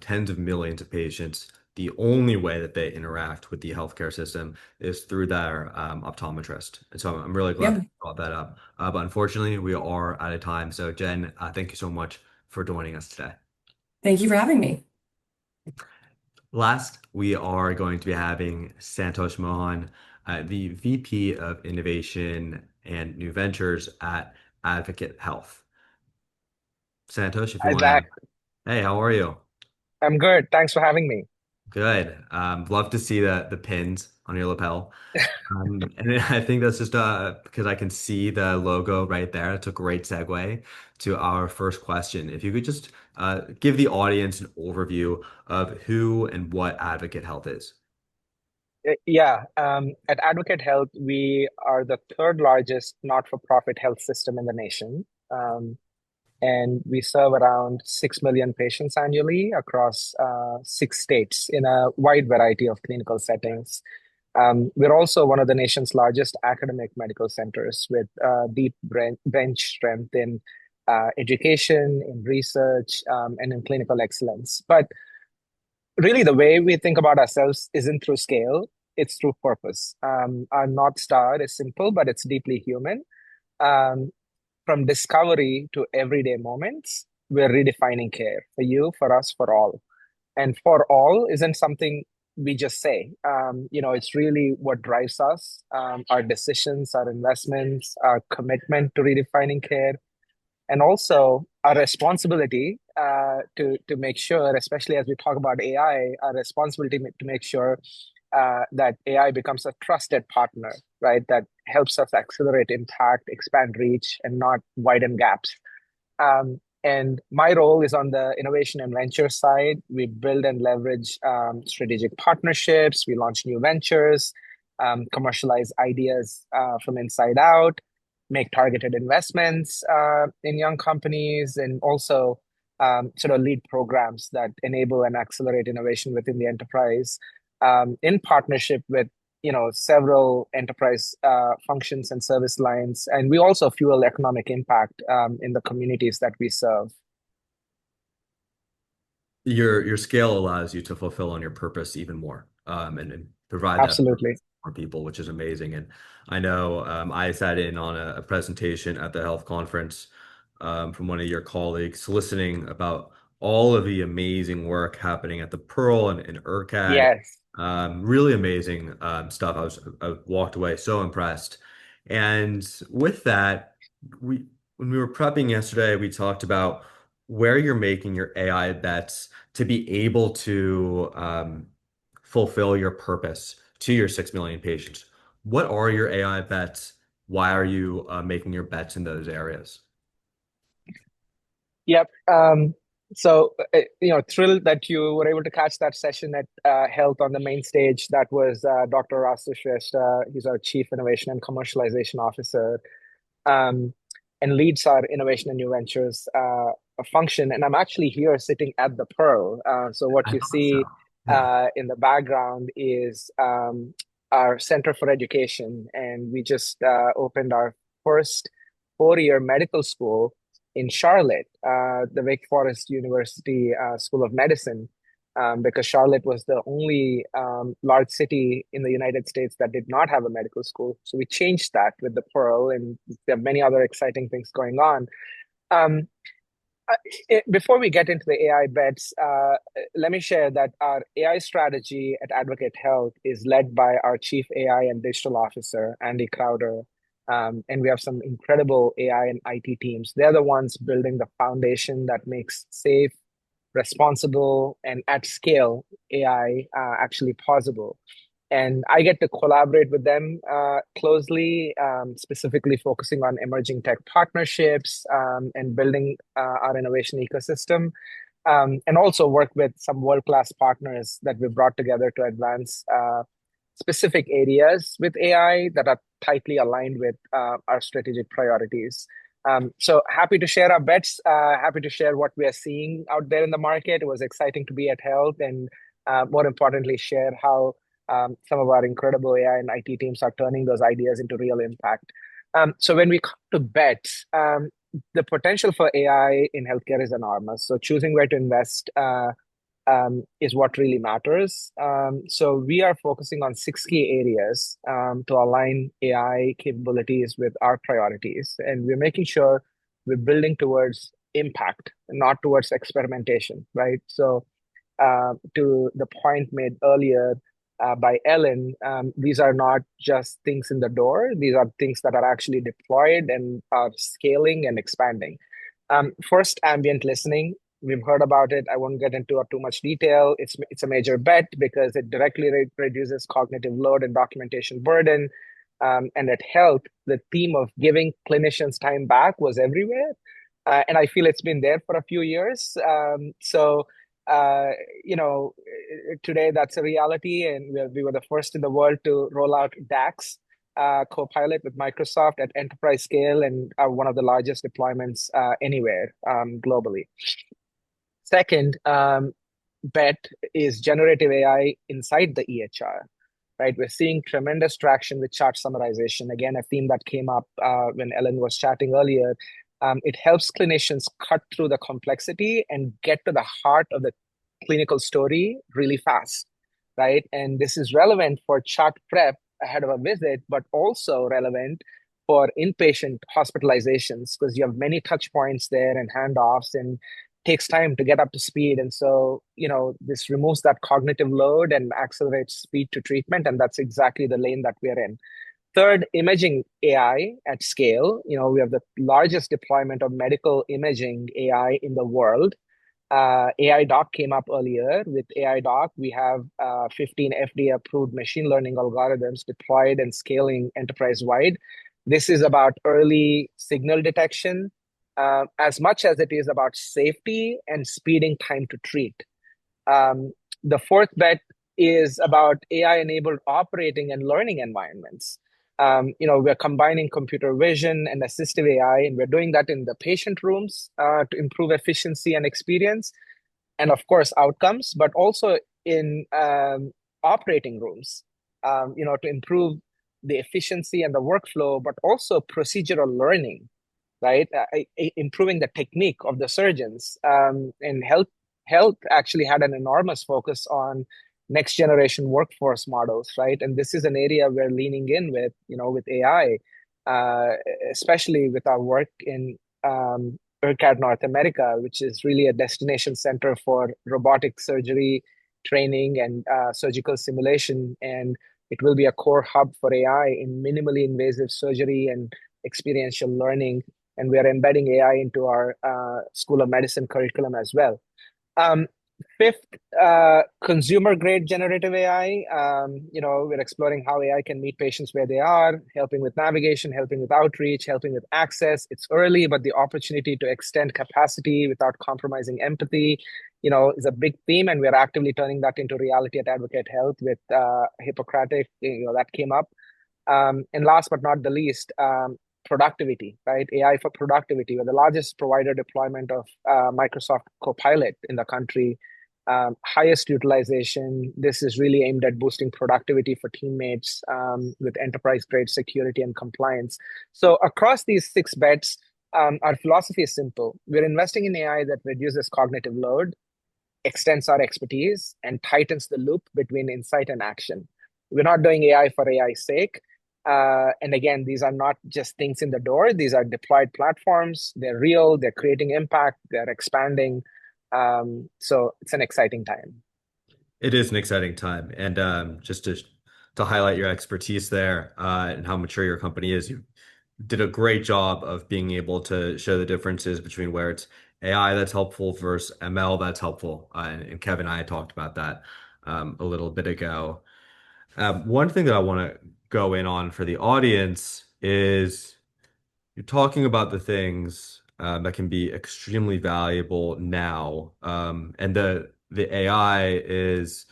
Tens of millions of patients, the only way that they interact with the healthcare system is through their optometrist. And so I'm really glad that Yeah. you brought that up. But unfortunately, we are out of time. So, Jen, thank you so much for joining us today. Thank you for having me. Last, we are going to be having Santosh Mohan, the VP of Innovation and New Ventures at Advocate Health. Santosh, if you Hi, want to. Zach. Hey, how are you? I'm good. Thanks for having me. Good. Love to see the pins on your lapel. And I think that's just because I can see the logo right there. It's a great segue to our first question. If you could just give the audience an overview of who and what Advocate Health is. Yeah, at Advocate Health, we are the third largest not-for-profit health system in the nation. And we serve around 6 million patients annually across 6 states in a wide variety of clinical settings. We're also one of the nation's largest academic medical centers with deep bench strength in education, in research, and in clinical excellence. But really, the way we think about ourselves isn't through scale, it's through purpose. Our North Star is simple, but it's deeply human. Um, from discovery to everyday moments, we're redefining care for you, for us, for all. And for all isn't something we just say. It's really what drives us, our decisions, our investments, our commitment to redefining care, and also our responsibility to make sure, especially as we talk about AI, our responsibility to make sure that AI becomes a trusted partner, right? That helps us accelerate impact, expand reach, and not widen gaps. And my role is on the innovation and venture side. We build and leverage strategic partnerships. We launch new ventures, commercialize ideas from inside out, make targeted investments in young companies, and also sort of lead programs that enable and accelerate innovation within the enterprise in partnership with several enterprise functions and service lines. And we also fuel economic impact in the communities that we serve. Your scale allows you to fulfill on your purpose even more, and provide that for Absolutely. more people, which is amazing. And I know I sat in on a presentation at the health conference from one of your colleagues, listening about all of the amazing work happening at the Pearl and ERCAD. Yes. Really amazing stuff. I walked away so impressed. And with that, when we were prepping yesterday, we talked about where you're making your AI bets to be able to fulfill your purpose to your 6 million patients. What are your AI bets? Why are you making your bets in those areas? Yep. Thrilled that you were able to catch that session at Health on the main stage. That was Dr. Ashutosh Shrestha. He's our Chief Innovation and Commercialization Officer, um, and leads our innovation and new ventures function. And I'm actually here sitting at the Pearl. So what I you thought so. see Yeah. in the background is our Center for Education, and we just opened our first 4-year medical school in Charlotte, the Wake Forest University School of Medicine, because Charlotte was the only large city in the United States that did not have a medical school. So we changed that with the Pearl, and there are many other exciting things going on. Um, Before we get into the AI bets, let me share that our AI strategy at Advocate Health is led by our Chief AI and Digital Officer, Andy Crowder. And we have some incredible AI and IT teams. They're the ones building the foundation that makes safe, responsible, and at scale AI actually possible. And I get to collaborate with them closely, specifically focusing on emerging tech partnerships and building our innovation ecosystem, and also work with some world-class partners that we've brought together to advance specific areas with AI that are tightly aligned with our strategic priorities. So happy to share our bets, happy to share what we are seeing out there in the market. It was exciting to be at Health, and more importantly, share how some of our incredible AI and IT teams are turning those ideas into real impact. So when we come to bets, the potential for AI in healthcare is enormous. So choosing where to invest is what really matters. So we are focusing on 6 key areas to align AI capabilities with our priorities. And we're making sure we're building towards impact, not towards experimentation, right? So to the point made earlier by Ellen, these are not just things in the door. These are things that are actually deployed and are scaling and expanding. First, ambient listening. We've heard about it. I won't get into too much detail. It's a major bet because it directly reduces cognitive load and documentation burden. And at Health, the theme of giving clinicians time back was everywhere. And I feel it's been there for a few years. Uh, you know, Today that's a reality, and we were the first in the world to roll out DAX Copilot with Microsoft at enterprise scale, and are one of the largest deployments anywhere globally. Second bet is generative AI inside the EHR, right? We're seeing tremendous traction with chart summarization. Again, a theme that came up when Ellen was chatting earlier. It helps clinicians cut through the complexity and get to the heart of the clinical story really fast, right? And this is relevant for chart prep ahead of a visit, but also relevant for inpatient hospitalizations because you have many touch points there and handoffs, and takes time to get up to speed. And so, this removes that cognitive load and accelerates speed to treatment. And that's exactly the lane that we're in. Third, imaging AI at scale. We have the largest deployment of medical imaging AI in the world. AI Doc came up earlier. With AI Doc, we have 15 FDA-approved machine learning algorithms deployed and scaling enterprise-wide. This is about early signal detection, as much as it is about safety and speeding time to treat. The fourth bet is about AI-enabled operating and learning environments. We're combining computer vision and assistive AI, and we're doing that in the patient rooms to improve efficiency and experience, and of course outcomes, but also in operating rooms, to improve the efficiency and the workflow, but also procedural learning, right? Improving the technique of the surgeons. And health actually had an enormous focus on next generation workforce models, right? And this is an area we're leaning in with AI, especially with our work in ERCAT North America, which is really a destination center for robotic surgery training and surgical simulation. And it will be a core hub for AI in minimally invasive surgery and experiential learning. And we are embedding AI into our School of Medicine curriculum as well. Fifth, consumer-grade generative AI. We're exploring how AI can meet patients where they are, helping with navigation, helping with outreach, helping with access. It's early, but the opportunity to extend capacity without compromising empathy, is a big theme, and we're actively turning that into reality at Advocate Health with Hippocratic, that came up. And last but not the least, productivity, right? AI for productivity. We're the largest provider deployment of Microsoft Copilot in the country, highest utilization. This is really aimed at boosting productivity for teammates with enterprise-grade security and compliance. So across these 6 bets, our philosophy is simple. We're investing in AI that reduces cognitive load, extends our expertise, and tightens the loop between insight and action. We're not doing AI for AI's sake. And again, these are not just things in the door. These are deployed platforms. They're real. They're creating impact. They're expanding. So it's an exciting time. It is an exciting time. And just to highlight your expertise there and how mature your company is, you did a great job of being able to show the differences between where it's AI that's helpful versus ML that's helpful. And Kevin and I talked about that a little bit ago. One thing that I want to go in on for the audience is you're talking about the things that can be extremely valuable now, and the AI is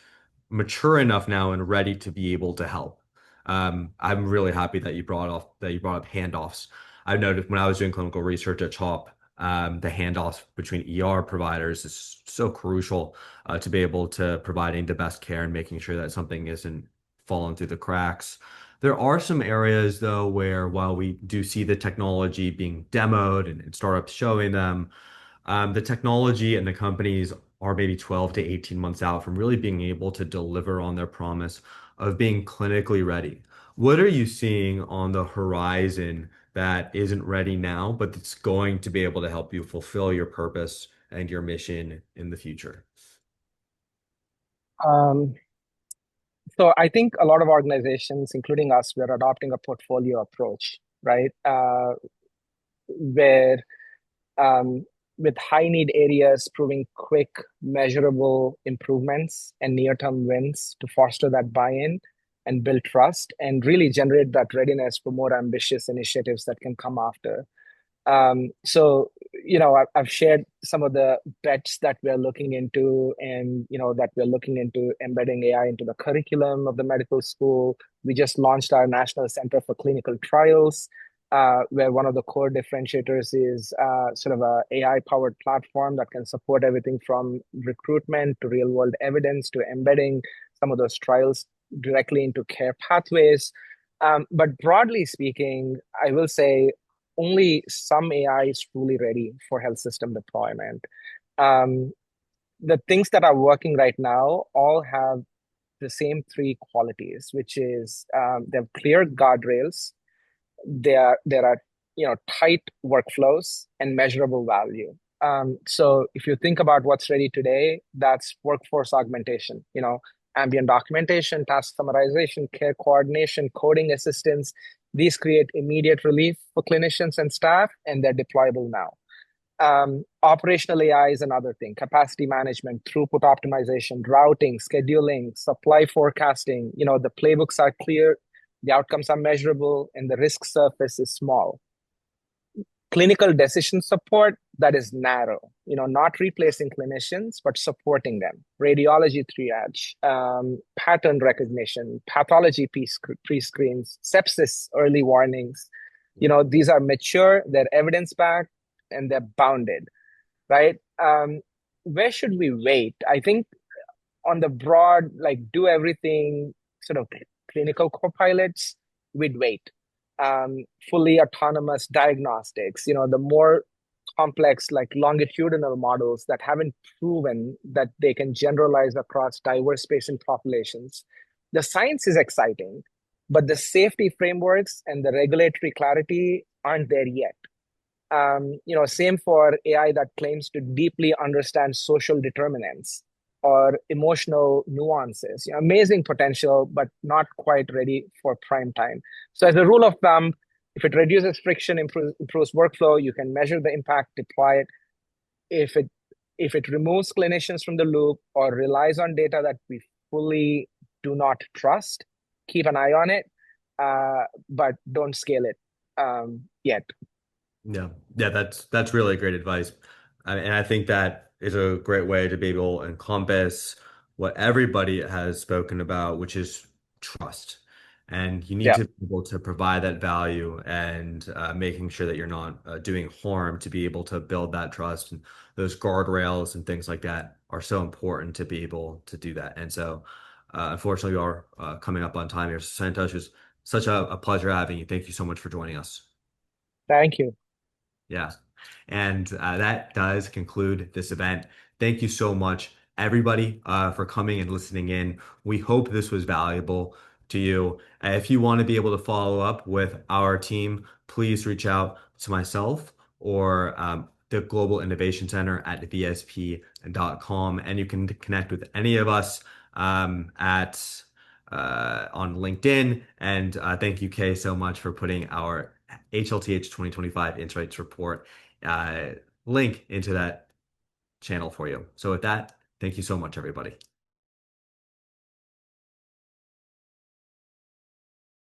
mature enough now and ready to be able to help. I'm really happy that you brought up handoffs. I've noticed when I was doing clinical research at CHOP, the handoffs between ER providers is so crucial to be able to providing the best care and making sure that something isn't falling through the cracks. There are some areas, though, where while we do see the technology being demoed and startups showing them, the technology and the companies are maybe 12 to 18 months out from really being able to deliver on their promise of being clinically ready. What are you seeing on the horizon that isn't ready now, but it's going to be able to help you fulfill your purpose and your mission in the future? So I think a lot of organizations, including us, we're adopting a portfolio approach, right? Where with high need areas proving quick, measurable improvements and near-term wins to foster that buy-in and build trust and really generate that readiness for more ambitious initiatives that can come after. So, I've shared some of the bets that we're looking into, and that we're looking into embedding AI into the curriculum of the medical school. We just launched our National Center for Clinical Trials, where one of the core differentiators is sort of a AI-powered platform that can support everything from recruitment to real-world evidence to embedding some of those trials directly into care pathways. But broadly speaking, I will say only some AI is truly ready for health system deployment. The things that are working right now all have the same three qualities, which is they have clear guardrails, there are tight workflows and measurable value. So if you think about what's ready today, that's workforce augmentation, ambient documentation, task summarization, care coordination, coding assistance. These create immediate relief for clinicians and staff, and they're deployable now. Operational AI is another thing: capacity management, throughput optimization, routing, scheduling, supply forecasting. The playbooks are clear, the outcomes are measurable, and the risk surface is small. Clinical decision support, that is narrow, not replacing clinicians, but supporting them. Radiology triage, pattern recognition, pathology pre-screens, sepsis early warnings. These are mature, they're evidence-backed, and they're bounded, right? Where should we wait? I think on the broad, do everything sort of clinical copilots, we'd wait. Fully autonomous diagnostics, the more complex, longitudinal models that haven't proven that they can generalize across diverse patient populations. The science is exciting, but the safety frameworks and the regulatory clarity aren't there yet. Same for AI that claims to deeply understand social determinants or emotional nuances. Amazing potential, but not quite ready for prime time. So as a rule of thumb, if it reduces friction, improves workflow, you can measure the impact, deploy it. If it removes clinicians from the loop or relies on data that we fully do not trust, keep an eye on it, but don't scale it yet. Yeah, that's really great advice. And I think that is a great way to be able to encompass what everybody has spoken about, which is trust. And you need Yeah. to be able to provide that value and making sure that you're not doing harm to be able to build that trust. And those guardrails and things like that are so important to be able to do that. And so, unfortunately, we are coming up on time here. Santosh, it's such a pleasure having you. Thank you so much for joining us. Thank you. Yeah. And that does conclude this event. Thank you so much, everybody, for coming and listening in. We hope this was valuable to you. If you want to be able to follow up with our team, please reach out to myself or the Global Innovation Center at VSP.com. And you can connect with any of us at on LinkedIn. And thank you, Kay, so much for putting our HLTH 2025 Insights Report link into that channel for you. So with that, thank you so much, everybody.